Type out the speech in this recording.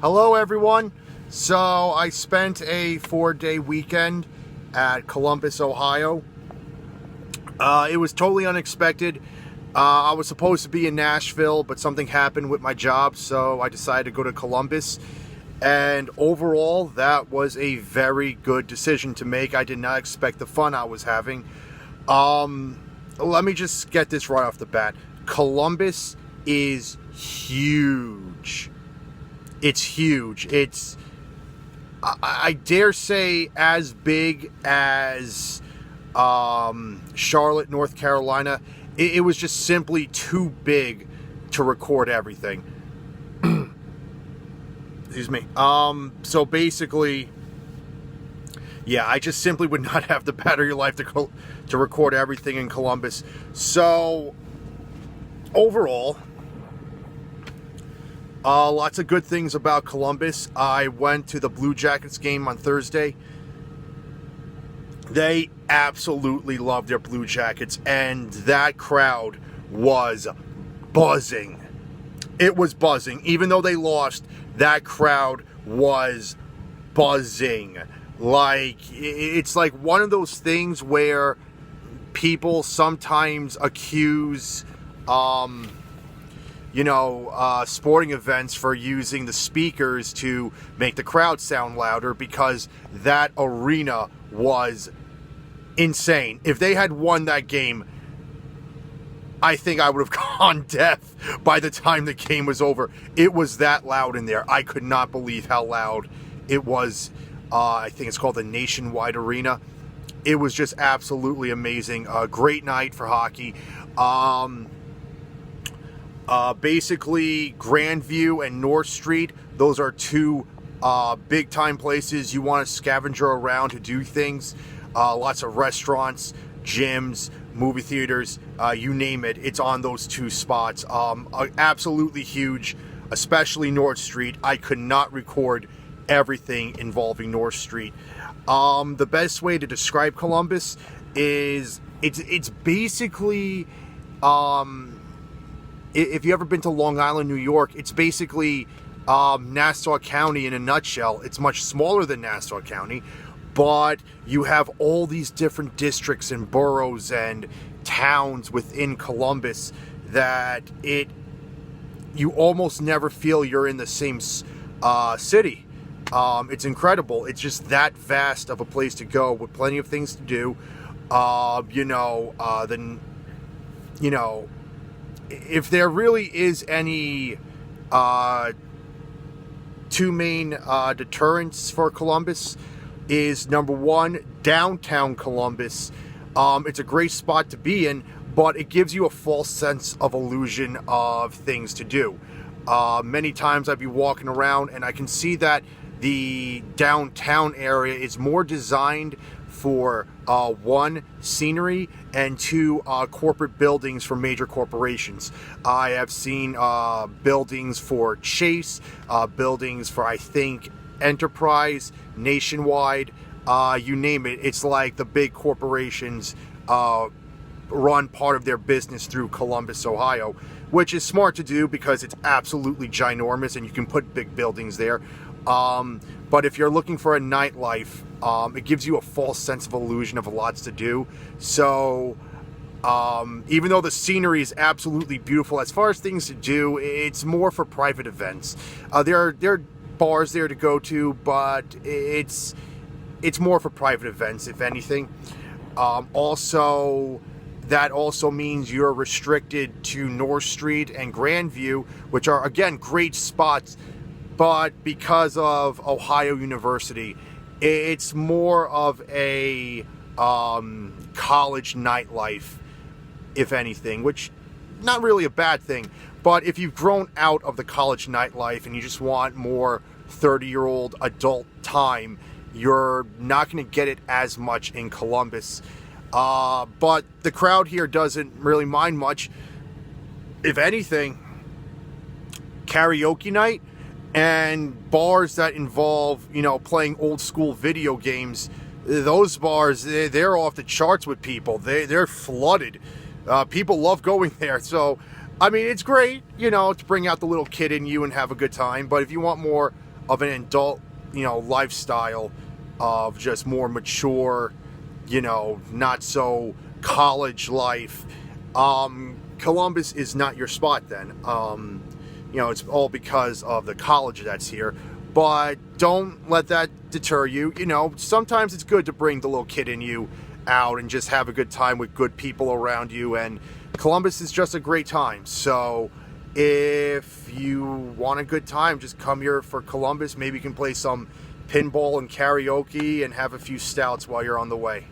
Hello everyone. So I spent a 4-day weekend at Columbus, Ohio. It was totally unexpected. I was supposed to be in Nashville, but something happened with my job, so I decided to go to Columbus. And overall, that was a very good decision to make. I did not expect the fun I was having. Let me just get this right off the bat. Columbus is huge. It's huge. It's, I dare say, as big as Charlotte, North Carolina. It was just simply too big to record everything. Excuse me. So basically, yeah, I just simply would not have the battery life to record everything in Columbus. So overall, lots of good things about Columbus. I went to the Blue Jackets game on Thursday. They absolutely love their Blue Jackets, and that crowd was buzzing. It was buzzing. Even though they lost, that crowd was buzzing. Like, it's like one of those things where people sometimes accuse sporting events for using the speakers to make the crowd sound louder, because that arena was insane. If they had won that game, I think I would have gone deaf by the time the game was over. It was that loud in there. I could not believe how loud it was. I think it's called the Nationwide Arena. It was just absolutely amazing. A great night for hockey. Basically, Grandview and North Street, those are two big time places you want to scavenger around to do things. Lots of restaurants, gyms, movie theaters, you name it. It's on those two spots. Absolutely huge, especially North Street. I could not record everything involving North Street. The best way to describe Columbus is it's basically, if you've ever been to Long Island, New York, it's basically Nassau County in a nutshell. It's much smaller than Nassau County, but you have all these different districts and boroughs and towns within Columbus that you almost never feel you're in the same city. It's incredible. It's just that vast of a place to go with plenty of things to do. If there really is any two main deterrents for Columbus, is number one, downtown Columbus. It's a great spot to be in, but it gives you a false sense of illusion of things to do. Many times I'd be walking around and I can see that the downtown area is more designed for one, scenery, and two, corporate buildings for major corporations. I have seen buildings for Chase, buildings for, I think, Enterprise, Nationwide, you name it. It's like the big corporations run part of their business through Columbus, Ohio, which is smart to do because it's absolutely ginormous and you can put big buildings there. But if you're looking for a nightlife, it gives you a false sense of illusion of lots to do. So even though the scenery is absolutely beautiful, as far as things to do, it's more for private events. There are bars there to go to, but it's more for private events, if anything. Also, that also means you're restricted to North Street and Grandview, which are, again, great spots, but because of Ohio University, it's more of a college nightlife, if anything, which not really a bad thing. But if you've grown out of the college nightlife and you just want more 30-year-old adult time, you're not going to get it as much in Columbus. But the crowd here doesn't really mind much. If anything, karaoke night and bars that involve, playing old school video games, those bars, they're off the charts with people. They're flooded. People love going there. So, I mean, it's great, to bring out the little kid in you and have a good time. But if you want more of an adult, lifestyle of just more mature, not so college life, Columbus is not your spot then. It's all because of the college that's here. But don't let that deter you. Sometimes it's good to bring the little kid in you out and just have a good time with good people around you. And Columbus is just a great time. So if you want a good time, just come here for Columbus. Maybe you can play some pinball and karaoke and have a few stouts while you're on the way.